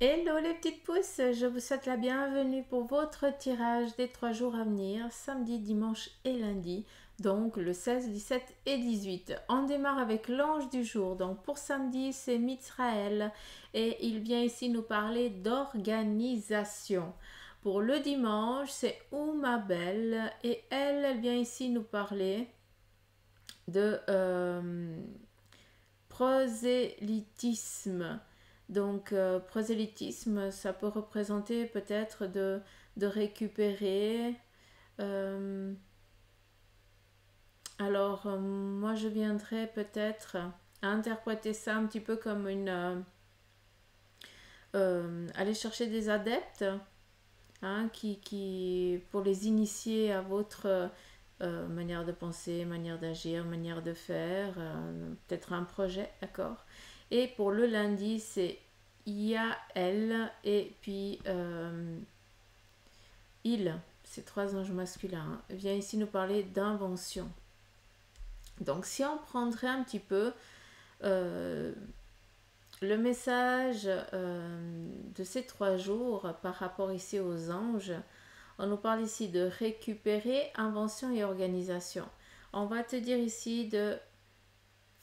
Hello les petites pousses, je vous souhaite la bienvenue pour votre tirage des 3 jours à venir, samedi, dimanche et lundi, donc le 16, 17 et 18. On démarre avec l'ange du jour, donc pour samedi c'est Mitsraël et il vient ici nous parler d'organisation. Pour le dimanche c'est Oumabel et elle vient ici nous parler de prosélytisme. Donc, prosélytisme, ça peut représenter peut-être de récupérer. euh, moi, je viendrais peut-être à interpréter ça un petit peu comme aller chercher des adeptes hein, pour les initier à votre manière de penser, manière d'agir, manière de faire, peut-être un projet, d'accord. Et pour le lundi, c'est Yael et puis il, ces trois anges masculins, hein, vient ici nous parler d'invention. Donc si on prendrait un petit peu euh, le message de ces 3 jours par rapport ici aux anges, on nous parle ici de récupérer, invention et organisation. On va te dire ici de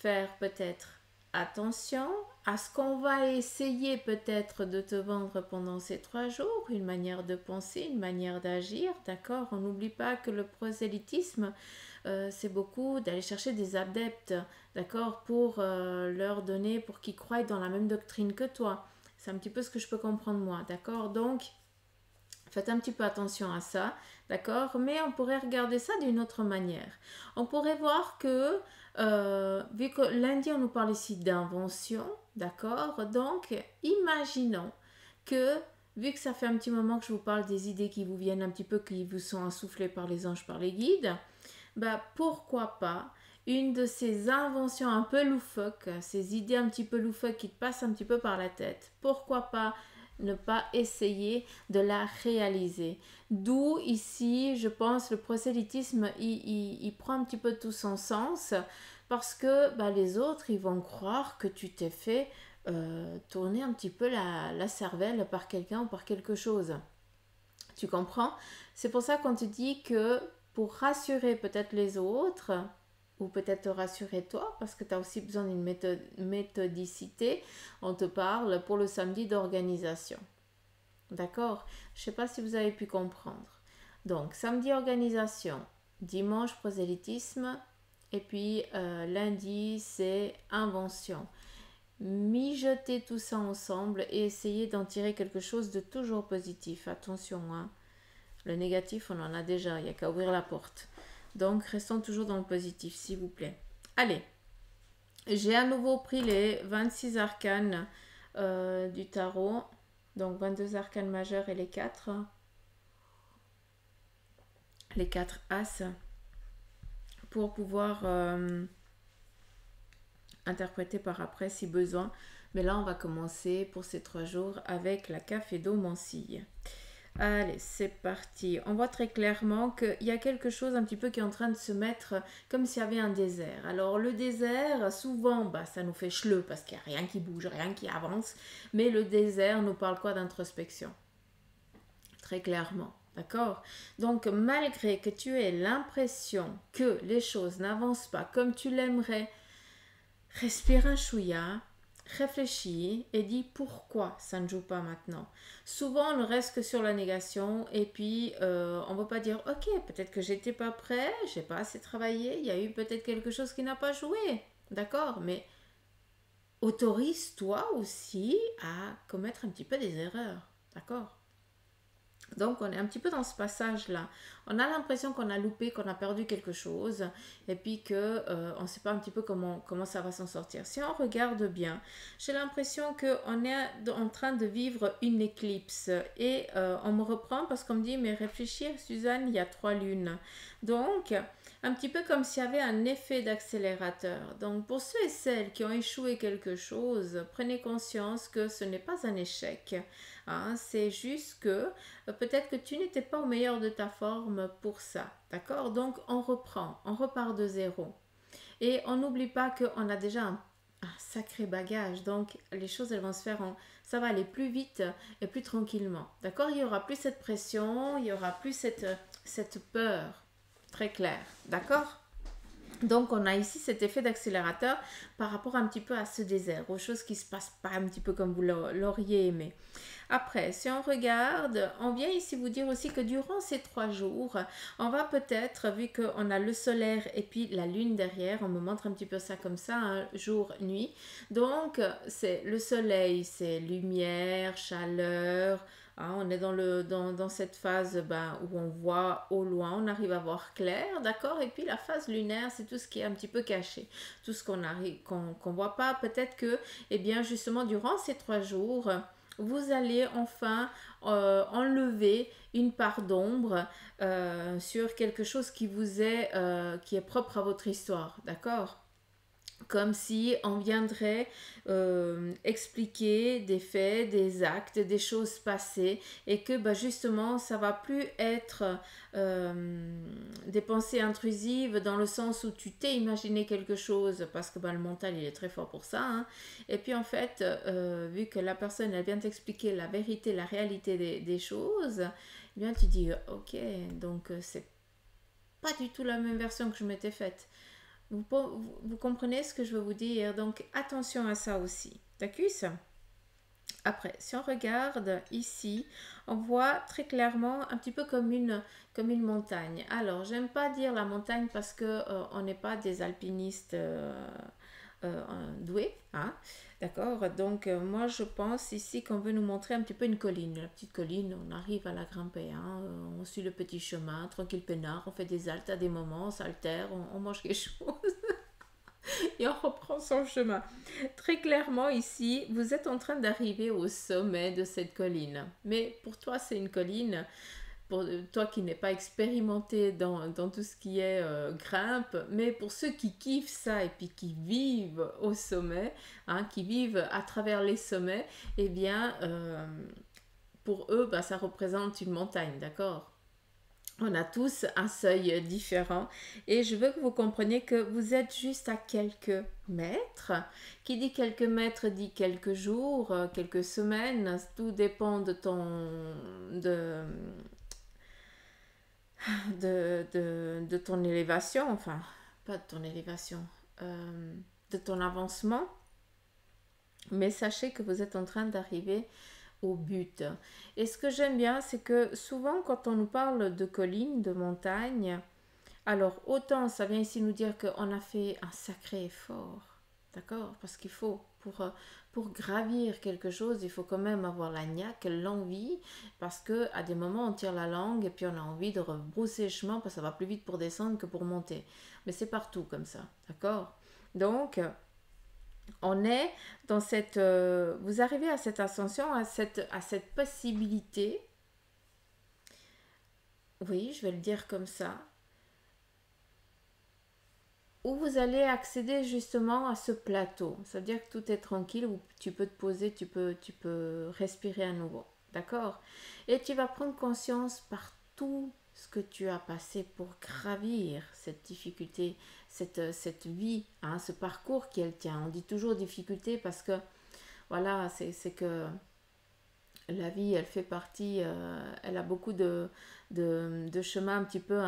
faire peut-être attention à ce qu'on va essayer peut-être de te vendre pendant ces 3 jours, une manière de penser, une manière d'agir, d'accord. On n'oublie pas que le prosélytisme, c'est beaucoup d'aller chercher des adeptes, d'accord, pour leur donner, pour qu'ils croient dans la même doctrine que toi. C'est un petit peu ce que je peux comprendre moi, d'accord. Donc, faites un petit peu attention à ça, d'accord. Mais on pourrait regarder ça d'une autre manière. On pourrait voir que, vu que lundi on nous parle ici d'invention, d'accord. Donc, imaginons que, vu que ça fait un petit moment que je vous parle des idées qui vous viennent un petit peu, qui vous sont insoufflées par les anges, par les guides, bah pourquoi pas une de ces inventions un peu loufoques, ces idées un petit peu loufoques qui te passent un petit peu par la tête, pourquoi pas ne pas essayer de la réaliser. D'où ici, je pense, le prosélytisme, il prend un petit peu tout son sens parce que bah, les autres, ils vont croire que tu t'es fait tourner un petit peu la cervelle par quelqu'un ou par quelque chose. Tu comprends? C'est pour ça qu'on te dit que pour rassurer peut-être les autres, ou peut-être te rassurer toi, parce que tu as aussi besoin d'une méthodicité, on te parle pour le samedi d'organisation. D'accord? Je ne sais pas si vous avez pu comprendre. Donc, samedi organisation, dimanche prosélytisme, et puis lundi c'est invention. Mijoter tout ça ensemble et essayer d'en tirer quelque chose de toujours positif. Attention, hein. Le négatif, on en a déjà, il n'y a qu'à ouvrir la porte. Donc, restons toujours dans le positif, s'il vous plaît. Allez, j'ai à nouveau pris les 26 arcanes du tarot. Donc, 22 arcanes majeures et les 4 as pour pouvoir interpréter par après si besoin. Mais là, on va commencer pour ces 3 jours avec la cafédomancille. Allez, c'est parti. On voit très clairement qu'il y a quelque chose un petit peu qui est en train de se mettre comme s'il y avait un désert. Alors le désert, souvent, bah, ça nous fait chleu parce qu'il n'y a rien qui bouge, rien qui avance. Mais le désert nous parle quoi d'introspection? Très clairement. D'accord. Donc malgré que tu aies l'impression que les choses n'avancent pas comme tu l'aimerais, respire un chouïa, réfléchis et dis pourquoi ça ne joue pas maintenant. Souvent, on ne reste que sur la négation et puis on ne va pas dire ok, peut-être que j'étais pas prêt, j'ai pas assez travaillé, il y a eu peut-être quelque chose qui n'a pas joué. D'accord, mais autorise-toi aussi à commettre un petit peu des erreurs. D'accord. Donc on est un petit peu dans ce passage-là. On a l'impression qu'on a loupé, qu'on a perdu quelque chose, et puis que on ne sait pas un petit peu comment ça va s'en sortir. Si on regarde bien, j'ai l'impression qu'on est en train de vivre une éclipse. Et on me reprend parce qu'on me dit, mais réfléchir, Suzanne, il y a 3 lunes. Donc, un petit peu comme s'il y avait un effet d'accélérateur. Donc, pour ceux et celles qui ont échoué quelque chose, prenez conscience que ce n'est pas un échec. Hein, c'est juste que peut-être que tu n'étais pas au meilleur de ta forme pour ça. D'accord. Donc, on reprend, on repart de zéro. Et on n'oublie pas qu'on a déjà un sacré bagage. Donc, les choses, elles vont se faire ça va aller plus vite et plus tranquillement. D'accord? Il y aura plus cette pression, il y aura plus cette peur. Très clair. D'accord? Donc, on a ici cet effet d'accélérateur par rapport un petit peu à ce désert, aux choses qui ne se passent pas un petit peu comme vous l'auriez aimé. Après, si on regarde, on vient ici vous dire aussi que durant ces 3 jours, on va peut-être, vu qu'on a le solaire et puis la lune derrière, on me montre un petit peu ça comme ça, hein, jour, nuit. Donc, c'est le soleil, c'est lumière, chaleur. Hein, on est dans cette phase où on voit au loin, on arrive à voir clair, d'accord? Et puis la phase lunaire, c'est tout ce qui est un petit peu caché, tout ce qu'on voit pas. Peut-être que, eh bien, justement, durant ces 3 jours, vous allez enfin enlever une part d'ombre sur quelque chose qui est propre à votre histoire, d'accord? Comme si on viendrait expliquer des faits, des actes, des choses passées et que justement ça va plus être des pensées intrusives dans le sens où tu t'es imaginé quelque chose parce que le mental il est très fort pour ça, hein. Et puis en fait vu que la personne elle vient t'expliquer la vérité, la réalité des choses, eh bien tu dis ok, donc c'est pas du tout la même version que je m'étais faite. Vous comprenez ce que je veux vous dire? Donc attention à ça aussi. D'accord? Après, si on regarde ici, on voit très clairement un petit peu comme une montagne. Alors, j'aime pas dire la montagne parce que on n'est pas des alpinistes doués, hein? D'accord? Donc, moi, je pense ici qu'on veut nous montrer un petit peu une colline. La petite colline, on arrive à la grimper, hein? On suit le petit chemin, tranquille peinard, on fait des haltes à des moments, on s'altère, on mange quelque chose et on reprend son chemin. Très clairement ici, vous êtes en train d'arriver au sommet de cette colline. Mais pour toi, c'est une colline. Pour toi qui n'es pas expérimenté dans tout ce qui est grimpe, mais pour ceux qui kiffent ça et puis qui vivent au sommet, hein, qui vivent à travers les sommets, eh bien, pour eux, ça représente une montagne, d'accord? On a tous un seuil différent et je veux que vous compreniez que vous êtes juste à quelques mètres. Qui dit quelques mètres dit quelques jours, quelques semaines. Tout dépend de, de ton élévation, enfin, pas de ton élévation, de ton avancement. Mais sachez que vous êtes en train d'arriver au but. Et ce que j'aime bien, c'est que souvent quand on nous parle de collines, de montagnes, alors autant ça vient ici nous dire qu'on a fait un sacré effort, d'accord? Parce qu'il faut, pour gravir quelque chose, il faut quand même avoir la niaque, l'envie, parce que à des moments on tire la langue et puis on a envie de rebrousser chemin parce que ça va plus vite pour descendre que pour monter. Mais c'est partout comme ça, d'accord? Donc, on est dans cette... vous arrivez à cette ascension, à cette possibilité, oui, je vais le dire comme ça, où vous allez accéder justement à ce plateau. Ça veut dire que tout est tranquille, où tu peux te poser, tu peux respirer à nouveau. D'accord? Et tu vas prendre conscience par tout ce que tu as passé pour gravir cette difficulté, cette vie, hein, ce parcours qui est le tien. On dit toujours difficulté parce que, voilà, c'est que la vie, elle fait partie, elle a beaucoup de chemins un petit peu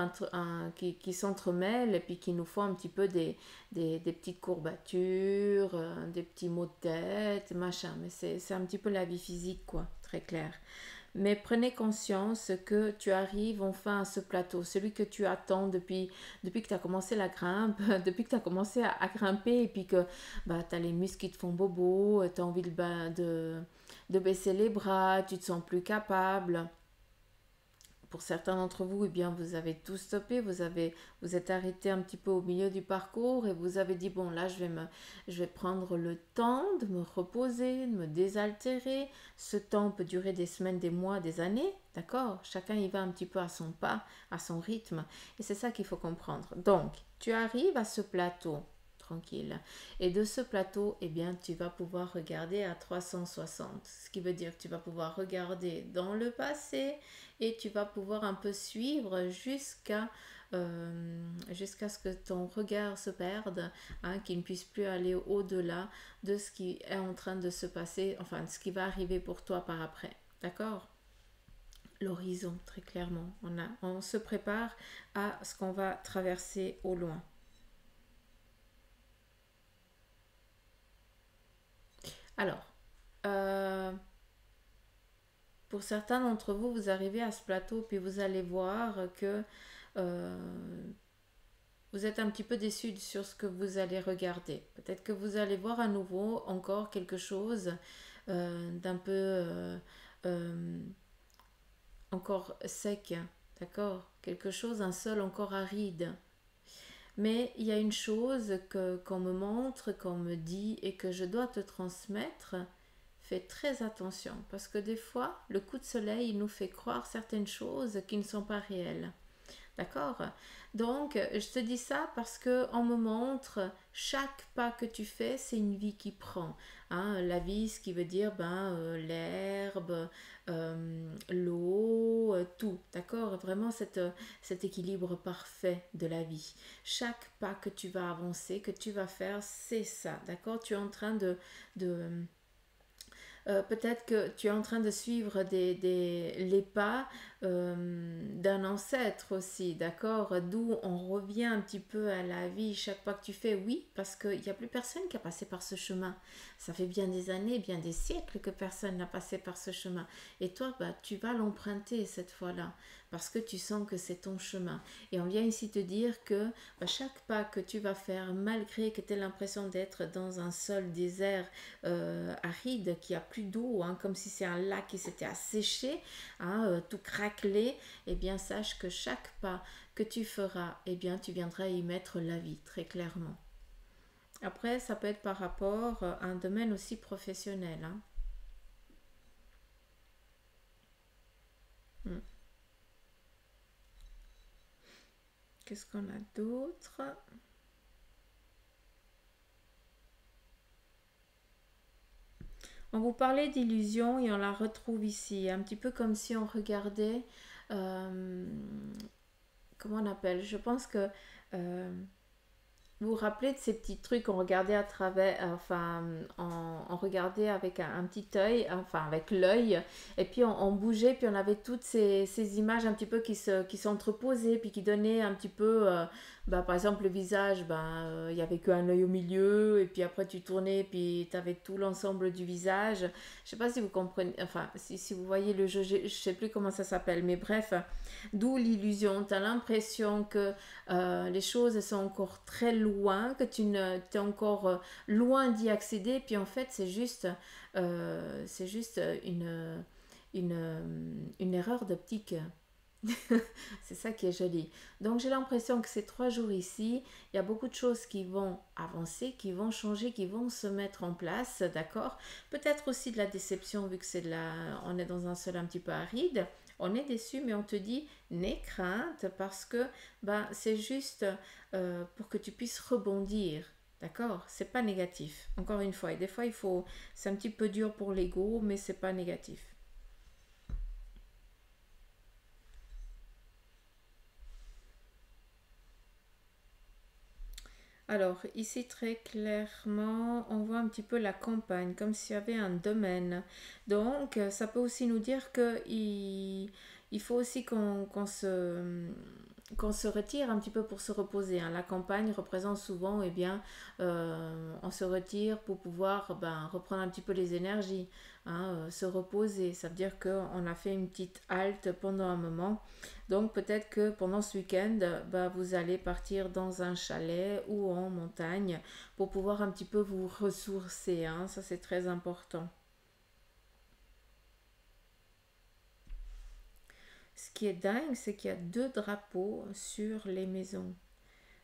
qui s'entremêlent et puis qui nous font un petit peu des petites courbatures, des petits maux de tête, machin. Mais c'est un petit peu la vie physique, quoi, très clair. Mais prenez conscience que tu arrives enfin à ce plateau, celui que tu attends depuis que tu as commencé la grimpe, depuis que tu as commencé à grimper et puis que tu as les muscles qui te font bobo, tu as envie de baisser les bras, tu te sens plus capable. Pour certains d'entre vous, eh bien, vous avez tout stoppé, vous êtes arrêté un petit peu au milieu du parcours et vous avez dit, bon, là, je vais prendre le temps de me reposer, de me désaltérer. Ce temps peut durer des semaines, des mois, des années, d'accord? Chacun y va un petit peu à son pas, à son rythme. Et c'est ça qu'il faut comprendre. Donc, tu arrives à ce plateau tranquille. Et de ce plateau, eh bien, tu vas pouvoir regarder à 360. Ce qui veut dire que tu vas pouvoir regarder dans le passé et tu vas pouvoir un peu suivre jusqu'à jusqu'à ce que ton regard se perde, hein, qu'il ne puisse plus aller au-delà de ce qui est en train de se passer, enfin de ce qui va arriver pour toi par après. D'accord? L'horizon, très clairement. On se prépare à ce qu'on va traverser au loin. Alors, pour certains d'entre vous, vous arrivez à ce plateau, puis vous allez voir que euh, vous êtes un petit peu déçu sur ce que vous allez regarder. Peut-être que vous allez voir à nouveau encore quelque chose d'un peu euh, encore sec, d'accord? Quelque chose, un sol encore aride. Mais il y a une chose qu'on me montre, qu'on me dit et que je dois te transmettre. Fais très attention parce que des fois, le coup de soleil nous fait croire certaines choses qui ne sont pas réelles. D'accord? Donc, je te dis ça parce que on me montre chaque pas que tu fais, c'est une vie qui prend. Hein, la vie, ce qui veut dire l'herbe, l'eau, tout. D'accord? Vraiment cet équilibre parfait de la vie. Chaque pas que tu vas avancer, que tu vas faire, c'est ça. D'accord? Tu es en train de peut-être que tu es en train de suivre les pas d'un ancêtre aussi, d'accord? D'où on revient un petit peu à la vie chaque pas que tu fais, oui, parce qu'il n'y a plus personne qui a passé par ce chemin. Ça fait bien des années, bien des siècles que personne n'a passé par ce chemin. Et toi, bah, tu vas l'emprunter cette fois-là, parce que tu sens que c'est ton chemin. Et on vient ici te dire que bah, chaque pas que tu vas faire, malgré que tu aies l'impression d'être dans un sol désert, aride, qui a plus d'eau, hein, comme si c'est un lac qui s'était asséché, hein, tout craquelé, eh bien sache que chaque pas que tu feras, eh bien tu viendras y mettre la vie, très clairement. Après, ça peut être par rapport à un domaine aussi professionnel. Hein. Hmm. Qu'est-ce qu'on a d'autre? On vous parlait d'illusion et on la retrouve ici, un petit peu comme si on regardait, euh, comment on appelle? Je pense que euh, vous vous rappelez de ces petits trucs qu'on regardait à travers, enfin, on regardait avec un petit œil, enfin avec l'œil, et puis on bougeait, puis on avait toutes ces images un petit peu qui s'entreposaient, puis qui donnaient un petit peu, bah, par exemple le visage, ben, il y avait qu'un œil au milieu, et puis après tu tournais, puis tu avais tout l'ensemble du visage. Je sais pas si vous comprenez, enfin, si vous voyez le jeu, je sais plus comment ça s'appelle, mais bref, d'où l'illusion. Tu as l'impression que les choses sont encore très loin, que tu ne, es encore loin d'y accéder, puis en fait c'est juste une erreur d'optique. C'est ça qui est joli. Donc j'ai l'impression que ces 3 jours ici, il y a beaucoup de choses qui vont avancer, qui vont changer, qui vont se mettre en place, d'accord? Peut-être aussi de la déception vu que on est dans un sol un petit peu aride. On est déçu, mais on te dit n'aie crainte parce que ben, c'est juste pour que tu puisses rebondir. D'accord? C'est pas négatif. Encore une fois. Et des fois, c'est un petit peu dur pour l'ego, mais c'est pas négatif. Alors, ici très clairement, on voit un petit peu la campagne, comme s'il y avait un domaine. Donc, ça peut aussi nous dire il faut aussi qu'on se retire un petit peu pour se reposer. Hein. La campagne représente souvent, eh bien, on se retire pour pouvoir ben, reprendre un petit peu les énergies, hein, se reposer. Ça veut dire qu'on a fait une petite halte pendant un moment. Donc peut-être que pendant ce week-end, bah, vous allez partir dans un chalet ou en montagne pour pouvoir un petit peu vous ressourcer. Hein. Ça, c'est très important. Ce qui est dingue, c'est qu'il y a 2 drapeaux sur les maisons.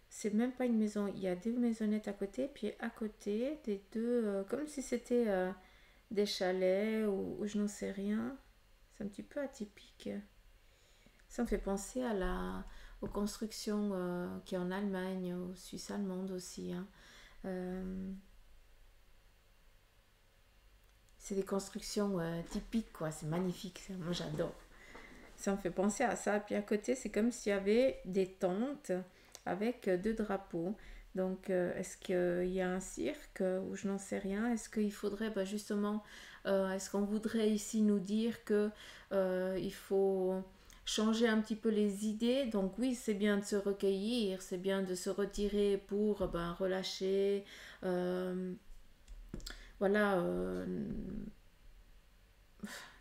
C'est même pas une maison, il y a 2 maisonnettes à côté, puis à côté des deux, comme si c'était des chalets ou je n'en sais rien. C'est un petit peu atypique. Ça me fait penser aux constructions qu'il y a en Allemagne, aux Suisses allemandes aussi. Hein. Euh, c'est des constructions typiques, quoi. C'est magnifique. Moi, j'adore. Ça me fait penser à ça. Puis à côté, c'est comme s'il y avait des tentes avec deux drapeaux. Donc, est-ce qu'il y a un cirque ou je n'en sais rien? Est-ce qu'il faudrait justement, est-ce qu'on voudrait ici nous dire que il faut changer un petit peu les idées? Donc oui, c'est bien de se recueillir, c'est bien de se retirer pour relâcher, euh, voilà,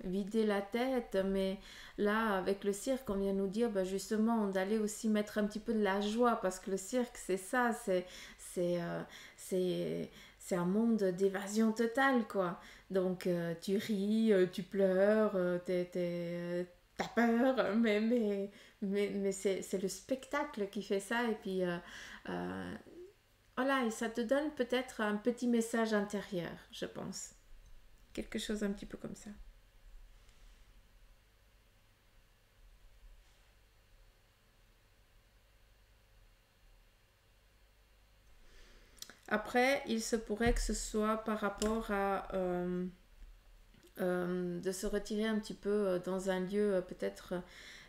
vider la tête, mais là, avec le cirque, on vient nous dire justement d'aller aussi mettre un petit peu de la joie, parce que le cirque, c'est ça, c'est, euh, c'est, c'est un monde d'évasion totale, quoi. Donc, tu ris, tu pleures, t'as peur, mais c'est le spectacle qui fait ça, et puis, euh, voilà, et ça te donne peut-être un petit message intérieur, je pense. Quelque chose un petit peu comme ça. Après, il se pourrait que ce soit par rapport à de se retirer un petit peu dans un lieu, peut-être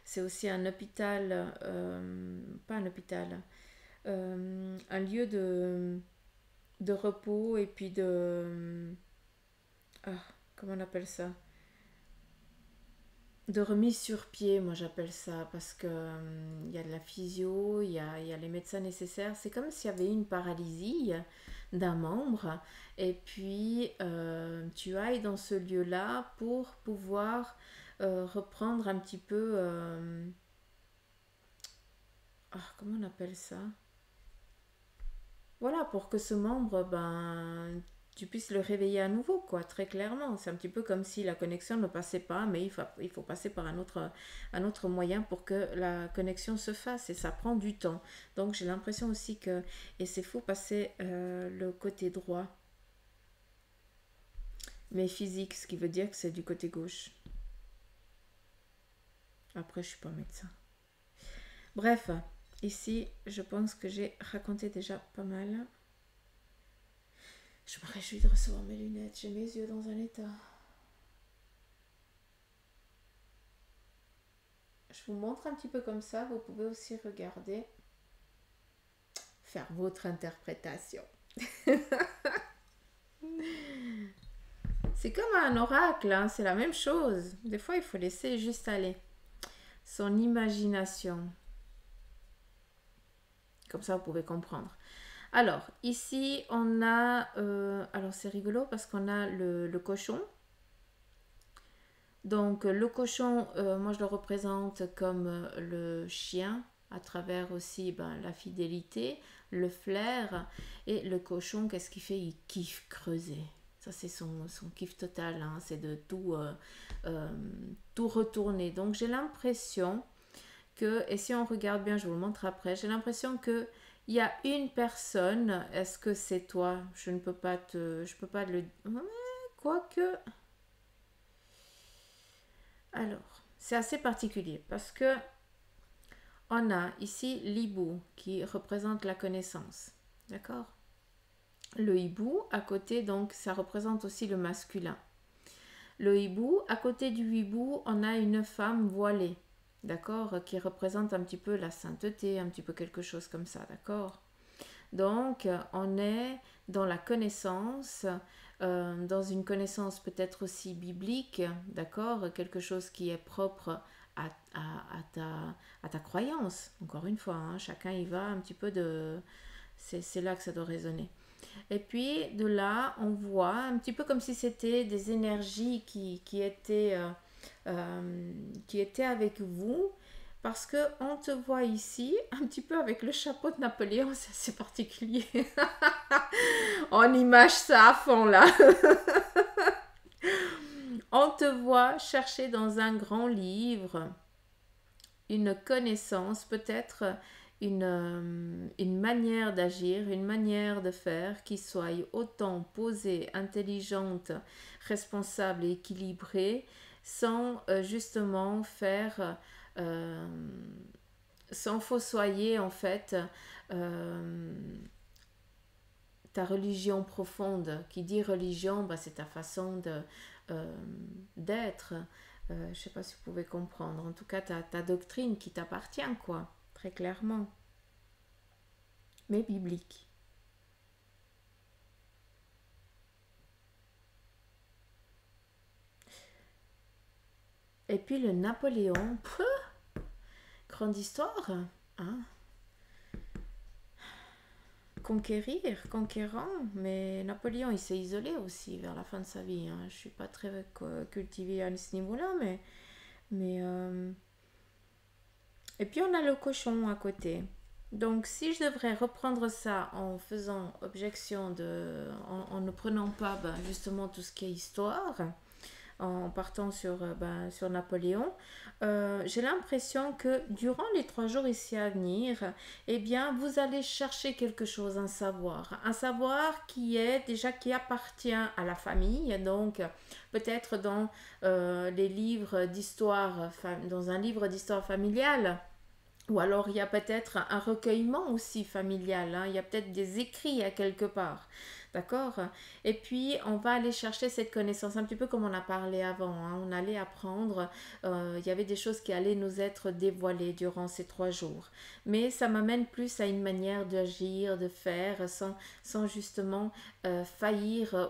c'est aussi un hôpital, pas un hôpital, un lieu de repos et puis ah, comment on appelle ça? De remise sur pied, moi j'appelle ça, parce que il y a de la physio, il y a les médecins nécessaires. C'est comme s'il y avait une paralysie d'un membre, et puis tu ailles dans ce lieu-là pour pouvoir reprendre un petit peu. Comment on appelle ça? Voilà, pour que ce membre, tu puisses le réveiller à nouveau, quoi, très clairement. C'est un petit peu comme si la connexion ne passait pas, mais il faut passer par un autre moyen pour que la connexion se fasse, et ça prend du temps. Donc j'ai l'impression aussi que, et c'est faux passer le côté droit, mais physique, ce qui veut dire que c'est du côté gauche. Après, je suis pas médecin. Bref, ici, je pense que j'ai raconté déjà pas mal. Je me réjouis de recevoir mes lunettes. J'ai mes yeux dans un état. Je vous montre un petit peu comme ça. Vous pouvez aussi regarder, faire votre interprétation. C'est comme un oracle, hein, c'est la même chose. Des fois, il faut laisser juste aller. Son imagination. Comme ça, vous pouvez comprendre. Alors, ici, on a... alors, c'est rigolo parce qu'on a le cochon. Donc le cochon, moi je le représente comme le chien, à travers aussi la fidélité, le flair. Et le cochon, qu'est-ce qu'il fait? Il kiffe creuser. Ça, c'est son kiff total, hein. C'est de euh, tout retourner. Donc j'ai l'impression que, et si on regarde bien, je vous le montre après, j'ai l'impression que il y a une personne. Est-ce que c'est toi? Je peux pas le... Quoique... Alors, c'est assez particulier parce que on a ici l'hibou qui représente la connaissance. D'accord? Le hibou, à côté, donc, ça représente aussi le masculin. Le hibou, à côté du hibou, on a une femme voilée. D'accord? Qui représente un petit peu la sainteté, un petit peu quelque chose comme ça. D'accord? Donc, on est dans la connaissance, dans une connaissance peut-être aussi biblique, d'accord? Quelque chose qui est propre à ta croyance. Encore une fois, hein, chacun y va un petit peu de... C'est là que ça doit résonner. Et puis, de là, on voit un petit peu comme si c'était des énergies qui étaient avec vous, parce que on te voit ici un petit peu avec le chapeau de Napoléon. C'est assez particulier. On image ça à fond là. On te voit chercher dans un grand livre une connaissance, peut-être une manière d'agir, une manière de faire qui soit autant posée, intelligente, responsable et équilibrée, sans justement faire, euh, sans fossoyer en fait euh, ta religion profonde. Qui dit religion, c'est ta façon d'être. Je ne sais pas si vous pouvez comprendre. En tout cas, ta doctrine qui t'appartient, quoi, très clairement. Mais biblique. Et puis le Napoléon, grande histoire, hein? Conquérant, mais Napoléon, il s'est isolé aussi vers la fin de sa vie. Hein. Je ne suis pas très cultivée à ce niveau-là, mais et puis on a le cochon à côté. Donc si je devrais reprendre ça en faisant objection en ne prenant pas justement tout ce qui est histoire, en partant sur Napoléon, j'ai l'impression que durant les 3 jours ici à venir, eh bien, vous allez chercher quelque chose, un savoir qui appartient à la famille, donc peut-être dans les livres d'histoire, dans un livre d'histoire familiale. Ou alors il y a peut-être un recueillement aussi familial, hein. Il y a peut-être des écrits à quelque part. D'accord. Et puis, on va aller chercher cette connaissance, un petit peu comme on a parlé avant. Hein. On allait apprendre, il y avait des choses qui allaient nous être dévoilées durant ces 3 jours. Mais ça m'amène plus à une manière d'agir, de faire, sans justement faillir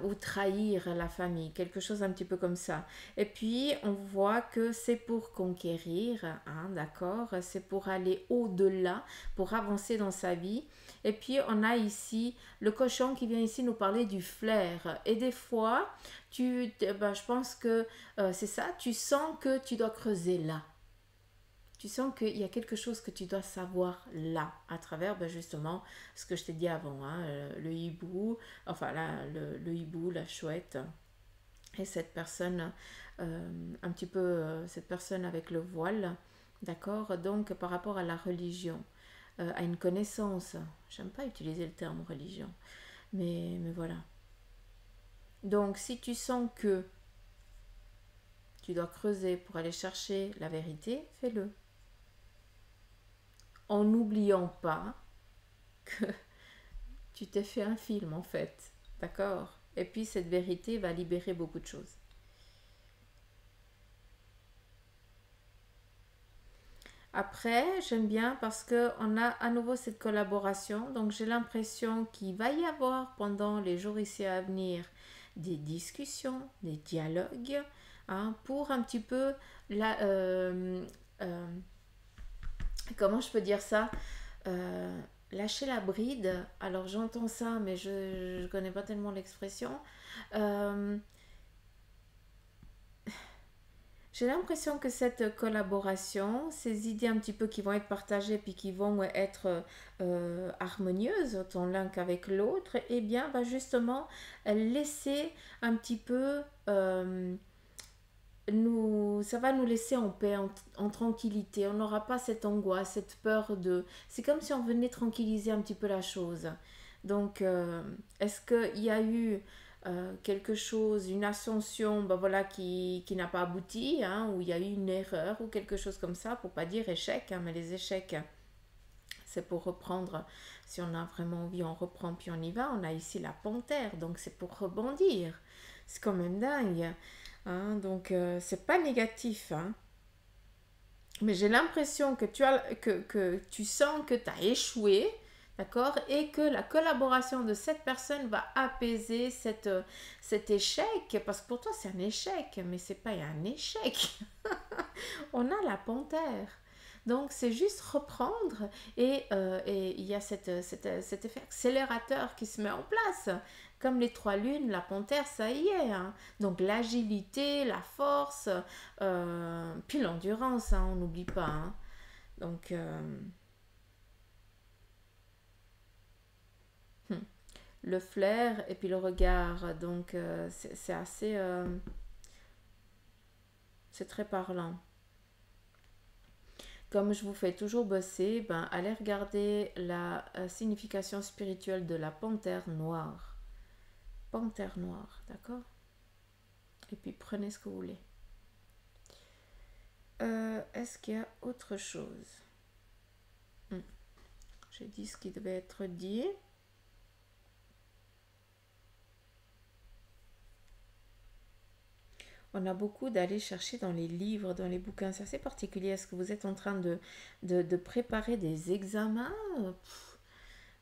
ou trahir la famille. Quelque chose un petit peu comme ça. Et puis, on voit que c'est pour conquérir, hein, d'accord. C'est pour aller au-delà, pour avancer dans sa vie. Et puis, on a ici le cochon qui vient ici nous parler du flair. Et des fois, je pense que c'est ça, tu sens que tu dois creuser là. Tu sens qu'il y a quelque chose que tu dois savoir là, à travers justement ce que je t'ai dit avant, hein, le hibou, enfin là, le hibou, la chouette, et cette personne, un petit peu, cette personne avec le voile, d'accord, donc par rapport à la religion. À une connaissance. J'aime pas utiliser le terme religion, mais voilà. Donc, si tu sens que tu dois creuser pour aller chercher la vérité, fais-le. En n'oubliant pas que tu t'es fait un film en fait. D'accord. Et puis, cette vérité va libérer beaucoup de choses. Après, j'aime bien parce qu'on a à nouveau cette collaboration. Donc, j'ai l'impression qu'il va y avoir pendant les jours ici à venir des discussions, des dialogues, hein, pour un petit peu la, euh, comment je peux dire ça. Lâcher la bride. Alors, j'entends ça, mais je ne connais pas tellement l'expression. Euh, J'ai l'impression que cette collaboration, ces idées un petit peu qui vont être partagées puis qui vont être harmonieuses autant l'un qu'avec l'autre, eh bien, va justement laisser un petit peu ça va nous laisser en paix, en tranquillité. On n'aura pas cette angoisse, cette peur de. C'est comme si on venait tranquilliser un petit peu la chose. Donc, est-ce qu'il y a eu quelque chose, une ascension, voilà, qui n'a pas abouti, hein, ou il y a eu une erreur ou quelque chose comme ça, pour pas dire échec, hein, mais les échecs, c'est pour reprendre. Si on a vraiment envie, on reprend puis on y va. On a ici la panthère, donc c'est pour rebondir. C'est quand même dingue. Hein, donc, c'est pas négatif. Hein. Mais j'ai l'impression que tu sens que tu as échoué, d'accord, et que la collaboration de cette personne va apaiser cet échec, parce que pour toi c'est un échec, mais c'est pas un échec. On a la panthère. Donc c'est juste reprendre et il y a cet effet accélérateur qui se met en place. Comme les 3 lunes, la panthère, ça y est. Hein. Donc l'agilité, la force, puis l'endurance, hein, on n'oublie pas. Hein. Donc le flair et puis le regard, donc c'est assez... c'est très parlant. Comme je vous fais toujours bosser, allez regarder la signification spirituelle de la panthère noire. Panthère noire, d'accord? Et puis prenez ce que vous voulez. Est-ce qu'il y a autre chose? J'ai dit ce qui devait être dit. On a beaucoup d'aller chercher dans les livres, dans les bouquins. C'est assez particulier. Est-ce que vous êtes en train de préparer des examens?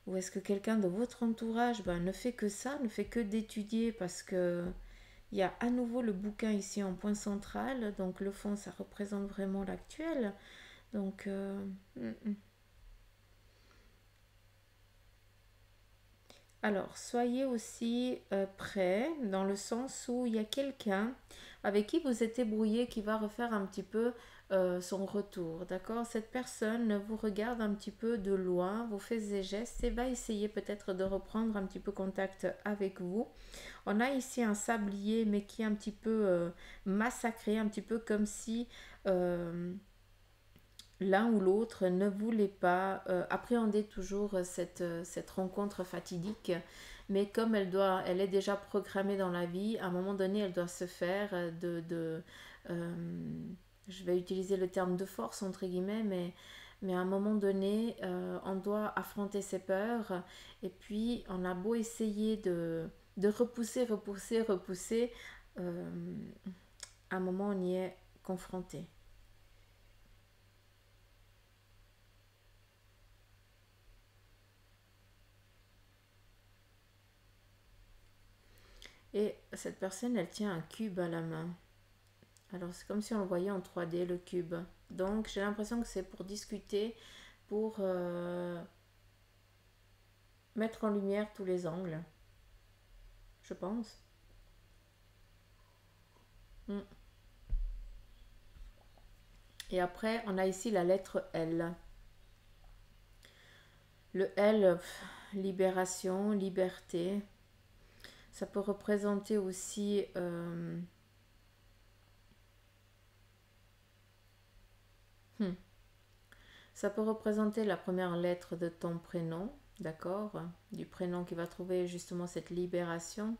Ou est-ce que quelqu'un de votre entourage ne fait que ça, ne fait que d'étudier parce que il y a à nouveau le bouquin ici en point central. Donc le fond, ça représente vraiment l'actuel. Donc, alors, soyez aussi prêts dans le sens où il y a quelqu'un avec qui vous êtes ébrouillé qui va refaire un petit peu son retour, d'accord? Cette personne vous regarde un petit peu de loin, vous fait des gestes et va essayer peut-être de reprendre un petit peu contact avec vous. On a ici un sablier mais qui est un petit peu massacré, un petit peu comme si l'un ou l'autre ne voulait pas appréhender toujours cette rencontre fatidique, mais comme elle est déjà programmée dans la vie, à un moment donné, elle doit se faire euh, je vais utiliser le terme de force entre guillemets, mais à un moment donné, on doit affronter ses peurs, et puis on a beau essayer de repousser, euh, à un moment on y est confronté. Et cette personne, elle tient un cube à la main. Alors c'est comme si on le voyait en 3D, le cube. Donc j'ai l'impression que c'est pour discuter, pour mettre en lumière tous les angles, je pense. Mm. Et après, on a ici la lettre L. Le L, libération, liberté. Ça peut représenter aussi... hmm, ça peut représenter la première lettre de ton prénom, d'accord? Du prénom qui va trouver justement cette libération.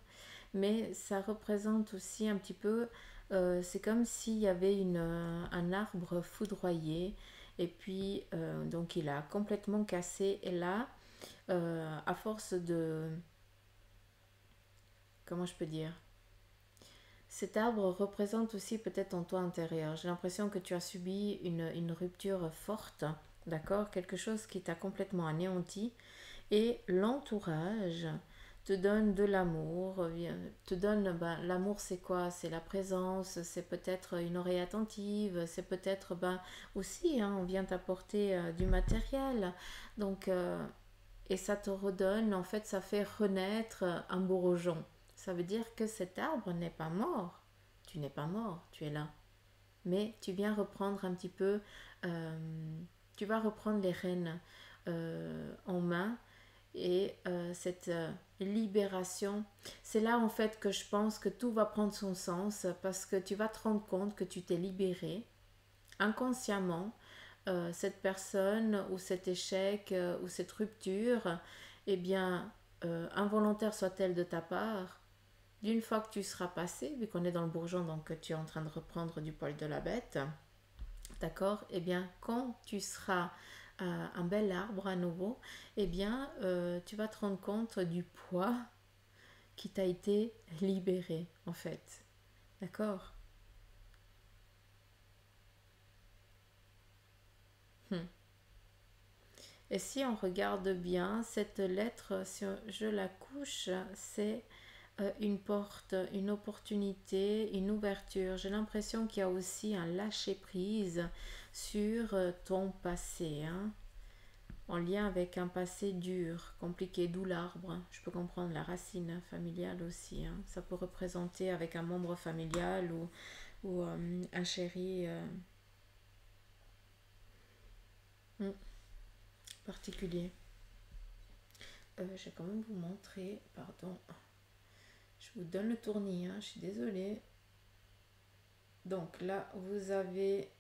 Mais ça représente aussi un petit peu, c'est comme s'il y avait un arbre foudroyé, et puis donc il a complètement cassé, et là, à force de, comment je peux dire, cet arbre représente aussi peut-être ton toi intérieur. J'ai l'impression que tu as subi une rupture forte, d'accord? Quelque chose qui t'a complètement anéanti, et l'entourage te donne de l'amour, te donne, l'amour c'est quoi? C'est la présence, c'est peut-être une oreille attentive, c'est peut-être aussi, hein, on vient t'apporter du matériel, donc et ça te redonne, en fait ça fait renaître un bourgeon. Ça veut dire que cet arbre n'est pas mort, tu n'es pas mort, tu es là, mais tu viens reprendre un petit peu, tu vas reprendre les rênes en main, et cette libération, c'est là en fait que je pense que tout va prendre son sens, parce que tu vas te rendre compte que tu t'es libéré inconsciemment. Cette personne ou cet échec ou cette rupture, eh bien, involontaire soit-elle de ta part, d'une fois que tu seras passé, vu qu'on est dans le bourgeon, donc que tu es en train de reprendre du poil de la bête, d'accord? Eh bien, quand tu seras un bel arbre à nouveau, eh bien, tu vas te rendre compte du poids qui t'a été libéré, en fait. D'accord? Hmm. Et si on regarde bien, cette lettre, si je la couche, c'est une porte, une opportunité, une ouverture. J'ai l'impression qu'il y a aussi un lâcher-prise sur ton passé, hein, en lien avec un passé dur, compliqué, d'où l'arbre. Je peux comprendre la racine familiale aussi, hein. Ça peut représenter avec un membre familial ou un chéri hmm, particulier. Je vais quand même vous montrer, pardon, je vous donne le tournis, hein, je suis désolée. Donc là, vous avez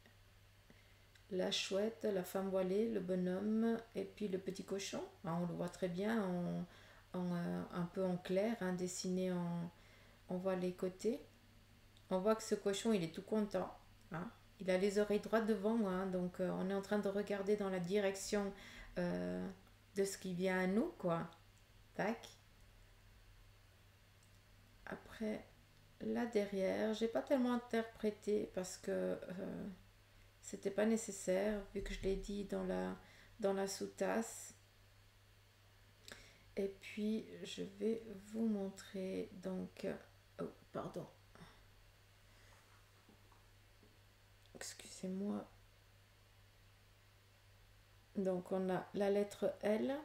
la chouette, la femme voilée, le bonhomme et puis le petit cochon. Ah, on le voit très bien, un peu en clair, hein, dessiné on voit les côtés. On voit que ce cochon, il est tout content, hein. Il a les oreilles droites devant moi, hein, donc on est en train de regarder dans la direction euh, de ce qui vient à nous, quoi. Tac. Après, là derrière, j'ai pas tellement interprété parce que c'était pas nécessaire vu que je l'ai dit dans la sous-tasse. Et puis je vais vous montrer donc oh pardon, excusez-moi. Donc on a la lettre L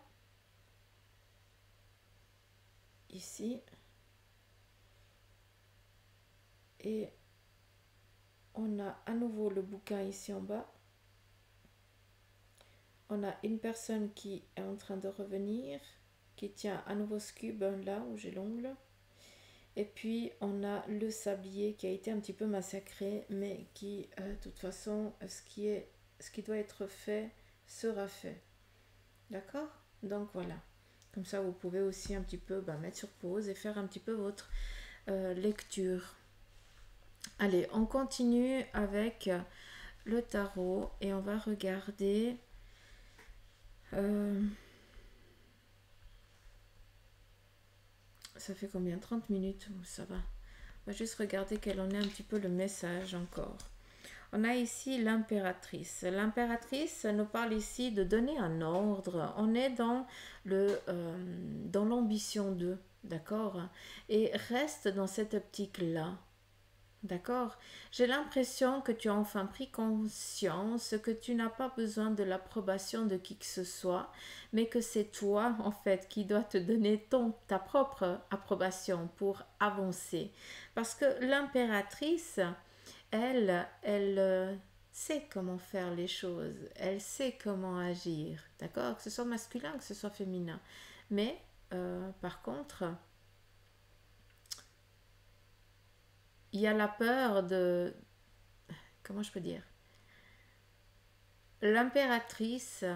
ici et on a à nouveau le bouquin ici en bas. On a une personne qui est en train de revenir, qui tient à nouveau ce cube là où j'ai l'ongle. Et puis on a le sablier qui a été un petit peu massacré, mais qui, de toute façon, ce qui doit être fait sera fait. D'accord? Donc voilà. Comme ça, vous pouvez aussi un petit peu mettre sur pause et faire un petit peu votre lecture. Allez, on continue avec le tarot et on va regarder. Ça fait combien? 30 minutes? Ça va. On va juste regarder quel en est un petit peu le message encore. On a ici l'impératrice. L'impératrice nous parle ici de donner un ordre. On est dans l'ambition d'eux, d'accord? Et reste dans cette optique-là. D'accord? J'ai l'impression que tu as enfin pris conscience que tu n'as pas besoin de l'approbation de qui que ce soit, mais que c'est toi, en fait, qui dois te donner ta propre approbation pour avancer. Parce que l'impératrice, elle sait comment faire les choses, elle sait comment agir, d'accord? Que ce soit masculin, que ce soit féminin. Mais, par contre, il y a la peur de... Comment je peux dire? L'impératrice,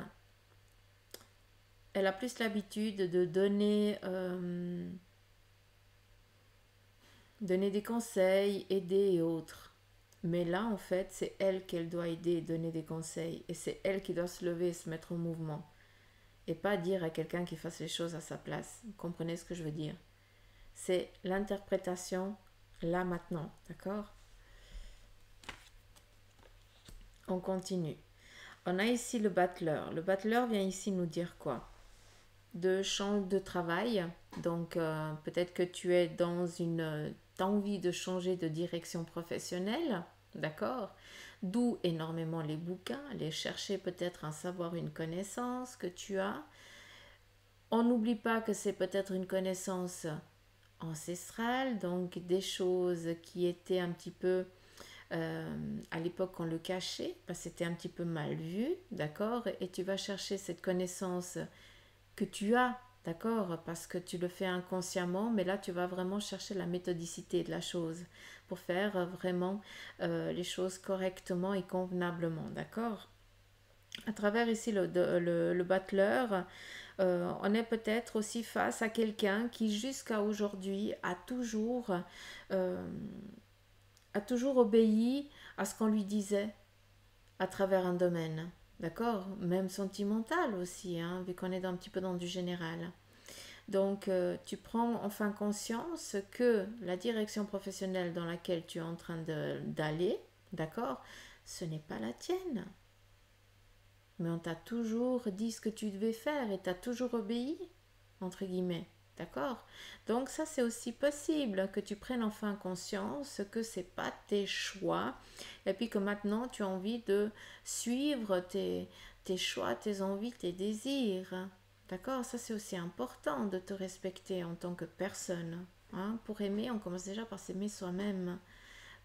elle a plus l'habitude de donner des conseils, aider et autres. Mais là, en fait, c'est elle qu'elle doit aider, donner des conseils. Et c'est elle qui doit se lever et se mettre en mouvement. Et pas dire à quelqu'un qui fasse les choses à sa place. Vous comprenez ce que je veux dire? C'est l'interprétation là maintenant, d'accord? On continue. On a ici le battleur. Le battleur vient ici nous dire quoi? De champ de travail. Donc peut-être que tu es dans t'as envie de changer de direction professionnelle, d'accord? D'où énormément les bouquins, aller chercher peut-être un savoir, une connaissance que tu as. On n'oublie pas que c'est peut-être une connaissance ancestrale, donc des choses qui étaient un petit peu à l'époque on le cachait, parce que c'était un petit peu mal vu, d'accord? Et tu vas chercher cette connaissance que tu as, d'accord? Parce que tu le fais inconsciemment, mais là tu vas vraiment chercher la méthodicité de la chose pour faire vraiment les choses correctement et convenablement, d'accord? À travers ici le battleur, on est peut-être aussi face à quelqu'un qui jusqu'à aujourd'hui euh, a toujours obéi à ce qu'on lui disait à travers un domaine. D'accord? Même sentimental aussi, hein, vu qu'on est un petit peu dans du général. Donc, tu prends enfin conscience que la direction professionnelle dans laquelle tu es en train d'aller, d'accord, ce n'est pas la tienne. Mais on t'a toujours dit ce que tu devais faire et t'as toujours obéi, entre guillemets. D'accord? Donc ça c'est aussi possible que tu prennes enfin conscience que c'est pas tes choix et puis que maintenant tu as envie de suivre tes choix, tes envies, tes désirs. D'accord? Ça c'est aussi important de te respecter en tant que personne. Hein? Pour aimer, on commence déjà par s'aimer soi-même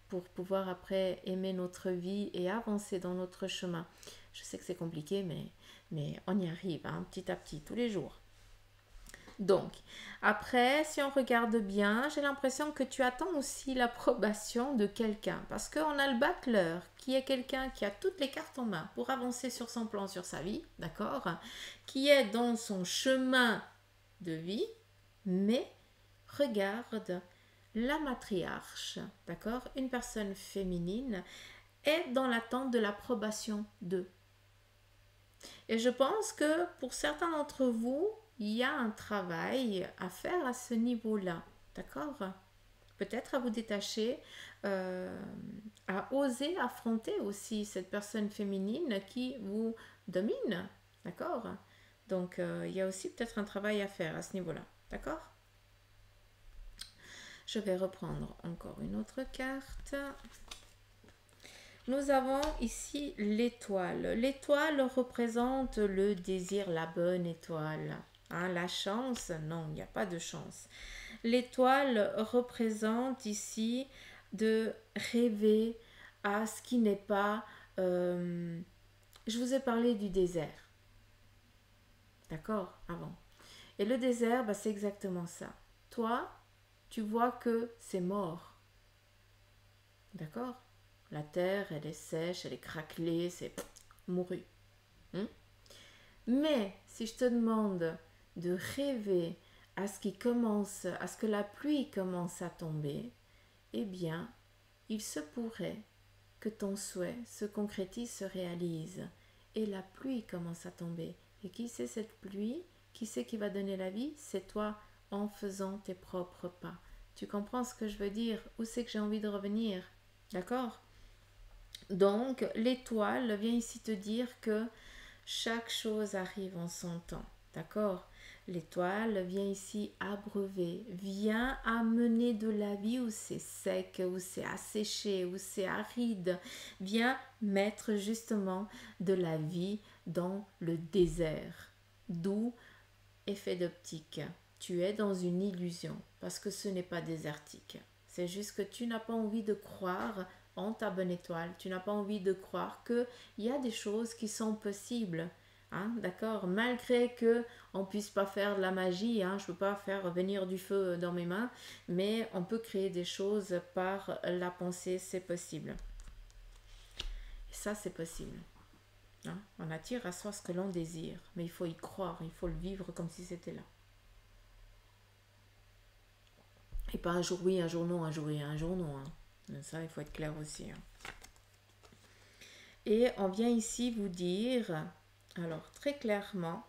pour pouvoir après aimer notre vie et avancer dans notre chemin. Je sais que c'est compliqué, mais on y arrive, hein, petit à petit, tous les jours. Donc, après, si on regarde bien, j'ai l'impression que tu attends aussi l'approbation de quelqu'un. Parce qu'on a le battleur, qui est quelqu'un qui a toutes les cartes en main pour avancer sur son plan, sur sa vie, d'accord? Qui est dans son chemin de vie, mais regarde, la matriarche, d'accord? Une personne féminine est dans l'attente de l'approbation d'eux. Et je pense que pour certains d'entre vous, il y a un travail à faire à ce niveau-là. D'accord? peut-être à vous détacher, à oser affronter aussi cette personne féminine qui vous domine, d'accord? Donc il y a aussi peut-être un travail à faire à ce niveau-là, d'accord? Je vais reprendre encore une autre carte. Nous avons ici l'étoile. L'étoile représente le désir, la bonne étoile. Hein, la chance, non, il n'y a pas de chance. L'étoile représente ici de rêver à ce qui n'est pas... je vous ai parlé du désert, d'accord, avant. Et le désert, bah, c'est exactement ça. Toi, tu vois que c'est mort, d'accord? La terre, elle est sèche, elle est craquelée, c'est mouru. Hein? Mais si je te demande de rêver à ce qui commence, à ce que la pluie commence à tomber, eh bien, il se pourrait que ton souhait se concrétise, se réalise, et la pluie commence à tomber. Et qui c'est cette pluie? Qui c'est qui va donner la vie? C'est toi, en faisant tes propres pas. Tu comprends ce que je veux dire? Où c'est que j'ai envie de revenir? D'accord? Donc, l'étoile vient ici te dire que chaque chose arrive en son temps. D'accord? L'étoile vient ici abreuver, vient amener de la vie où c'est sec, où c'est asséché, où c'est aride, vient mettre justement de la vie dans le désert. D'où effet d'optique. Tu es dans une illusion parce que ce n'est pas désertique. C'est juste que tu n'as pas envie de croire en ta bonne étoile. Tu n'as pas envie de croire qu'il y a des choses qui sont possibles. Hein, d'accord, malgré que on puisse pas faire de la magie, hein, je peux pas faire venir du feu dans mes mains, mais on peut créer des choses par la pensée, c'est possible. Et ça, c'est possible. Hein, on attire à soi ce que l'on désire, mais il faut y croire, il faut le vivre comme si c'était là. Et pas un jour oui, un jour non, un jour oui, un jour non. Hein. Ça, il faut être clair aussi. Hein. Et on vient ici vous dire, alors très clairement,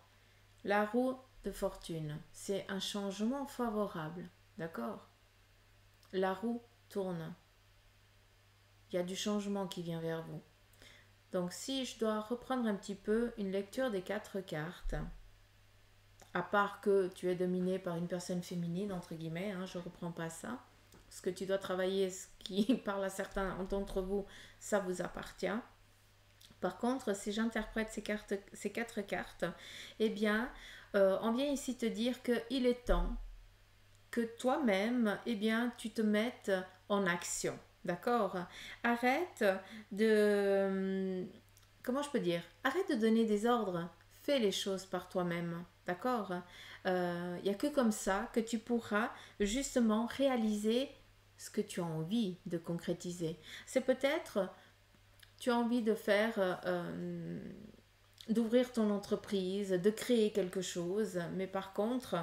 la roue de fortune, c'est un changement favorable, d'accord? La roue tourne. Il y a du changement qui vient vers vous. Donc si je dois reprendre un petit peu une lecture des 4 cartes, à part que tu es dominé par une personne féminine, entre guillemets, hein, je ne reprends pas ça. Ce que tu dois travailler, ce qui parle à certains d'entre vous, ça vous appartient. Par contre, si j'interprète ces 4 cartes, eh bien, on vient ici te dire qu'il est temps que toi-même, eh bien, tu te mettes en action. D'accord? Arrête de... Comment je peux dire? Arrête de donner des ordres. Fais les choses par toi-même. D'accord? Il n'y a que comme ça que tu pourras justement réaliser ce que tu as envie de concrétiser. C'est peut-être tu as envie de faire, d'ouvrir ton entreprise, de créer quelque chose, mais par contre,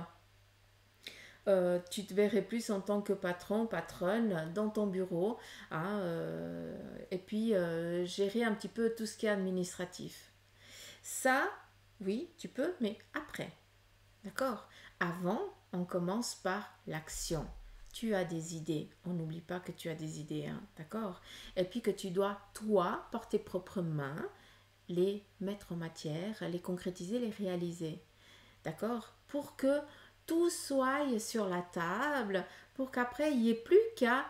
tu te verrais plus en tant que patron, patronne, dans ton bureau, hein, et puis gérer un petit peu tout ce qui est administratif. Ça, oui, tu peux, mais après, d'accord? Avant, on commence par l'action. Tu as des idées. On n'oublie pas que tu as des idées, hein, d'accord? Et puis que tu dois, toi, par tes propres mains, les mettre en matière, les concrétiser, les réaliser. D'accord? Pour que tout soit sur la table, pour qu'après, il n'y ait plus qu'à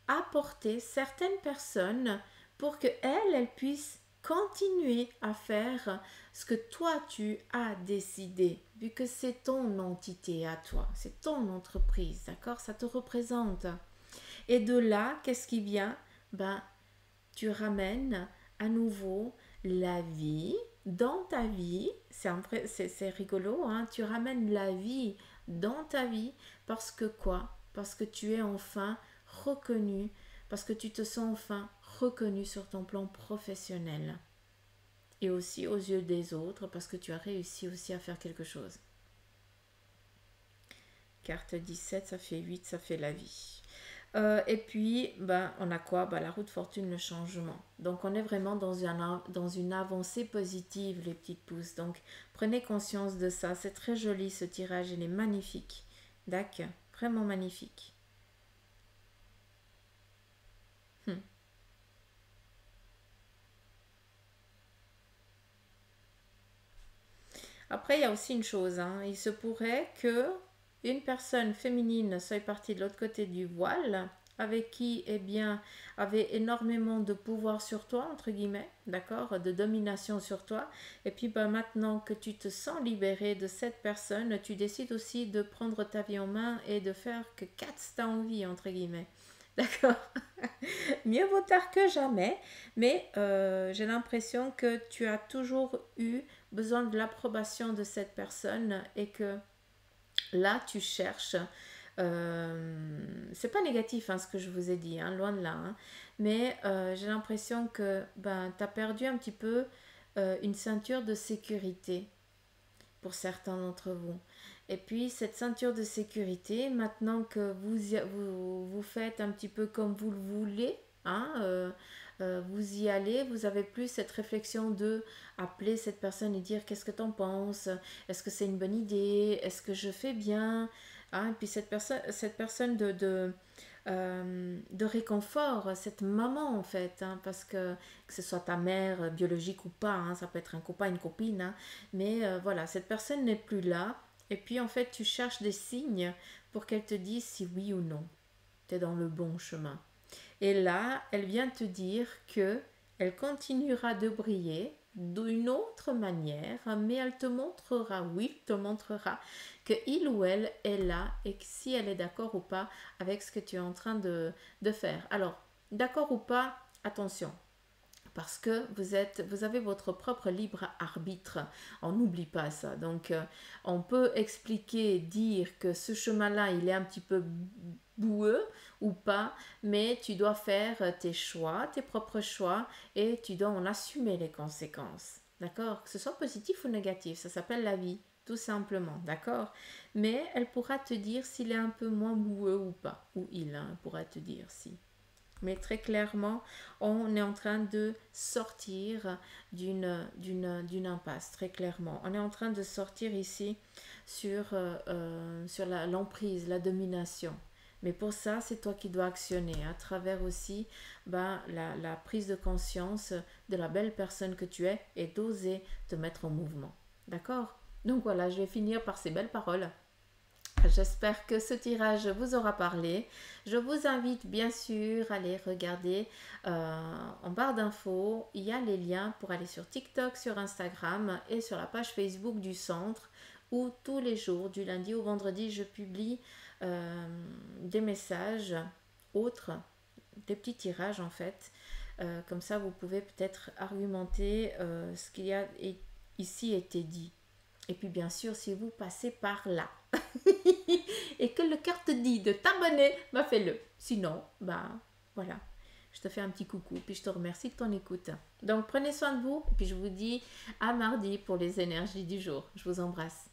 apporter certaines personnes pour qu'elles puissent continuer à faire ce que toi tu as décidé, vu que c'est ton entité à toi, c'est ton entreprise, d'accord? Ça te représente. Et de là, qu'est-ce qui vient? Ben, tu ramènes à nouveau la vie dans ta vie. C'est rigolo, hein? Tu ramènes la vie dans ta vie parce que quoi? Parce que tu es enfin reconnu, parce que tu te sens enfin reconnu sur ton plan professionnel et aussi aux yeux des autres parce que tu as réussi aussi à faire quelque chose. Carte 17, ça fait 8, ça fait la vie. Et puis, ben, on a quoi? Ben, la roue de fortune, le changement. Donc, on est vraiment dans une avancée positive, les petites pousses. Donc, prenez conscience de ça. C'est très joli ce tirage, il est magnifique. D'accord? Vraiment magnifique. Hmm. Après, il y a aussi une chose, hein. Il se pourrait que une personne féminine soit partie de l'autre côté du voile, avec qui, eh bien, avait énormément de pouvoir sur toi, entre guillemets, d'accord, de domination sur toi. Et puis, bah, maintenant que tu te sens libéré de cette personne, tu décides aussi de prendre ta vie en main et de faire que qu'est-ce que t'as envie, entre guillemets. D'accord. Mieux vaut tard que jamais, mais j'ai l'impression que tu as toujours eu besoin de l'approbation de cette personne et que là tu cherches. C'est pas négatif hein, ce que je vous ai dit, hein, loin de là, hein, mais j'ai l'impression que ben, tu as perdu un petit peu une ceinture de sécurité pour certains d'entre vous. Et puis cette ceinture de sécurité, maintenant que vous faites un petit peu comme vous le voulez, hein, vous y allez, vous avez plus cette réflexion de appeler cette personne et dire qu'est-ce que tu en penses, est-ce que c'est une bonne idée, est-ce que je fais bien, hein, et puis cette personne de réconfort, cette maman en fait, hein, parce que ce soit ta mère biologique ou pas, hein, ça peut être un copain, une copine, hein, mais voilà, cette personne n'est plus là, et puis en fait tu cherches des signes pour qu'elle te dise si oui ou non, tu es dans le bon chemin. Et là, elle vient te dire que elle continuera de briller d'une autre manière, mais elle te montrera, oui, te montrera que il ou elle est là et que si elle est d'accord ou pas avec ce que tu es en train de faire. Alors, d'accord ou pas, attention, parce que vous avez votre propre libre arbitre. On n'oublie pas ça. Donc, on peut expliquer, dire que ce chemin-là, il est un petit peu boueux ou pas, mais tu dois faire tes choix, tes propres choix, et tu dois en assumer les conséquences. D'accord? Que ce soit positif ou négatif, ça s'appelle la vie, tout simplement. D'accord? Mais elle pourra te dire s'il est un peu moins boueux ou pas. Ou il hein, pourra te dire si. Mais très clairement, on est en train de sortir d'une impasse, très clairement. On est en train de sortir ici sur l'emprise, la domination. Mais pour ça, c'est toi qui dois actionner à travers aussi ben, la prise de conscience de la belle personne que tu es et d'oser te mettre en mouvement. D'accord? Donc voilà, je vais finir par ces belles paroles. J'espère que ce tirage vous aura parlé. Je vous invite bien sûr à aller regarder en barre d'infos. Il y a les liens pour aller sur TikTok, sur Instagram et sur la page Facebook du centre où tous les jours, du lundi au vendredi, je publie des messages autres, des petits tirages en fait. Comme ça, vous pouvez peut-être argumenter ce qu'il y a ici été dit. Et puis bien sûr, si vous passez par là et que le cœur te dit de t'abonner, bah fais-le. Sinon, bah voilà. Je te fais un petit coucou, puis je te remercie de ton écoute. Donc prenez soin de vous, et puis je vous dis à mardi pour les énergies du jour. Je vous embrasse.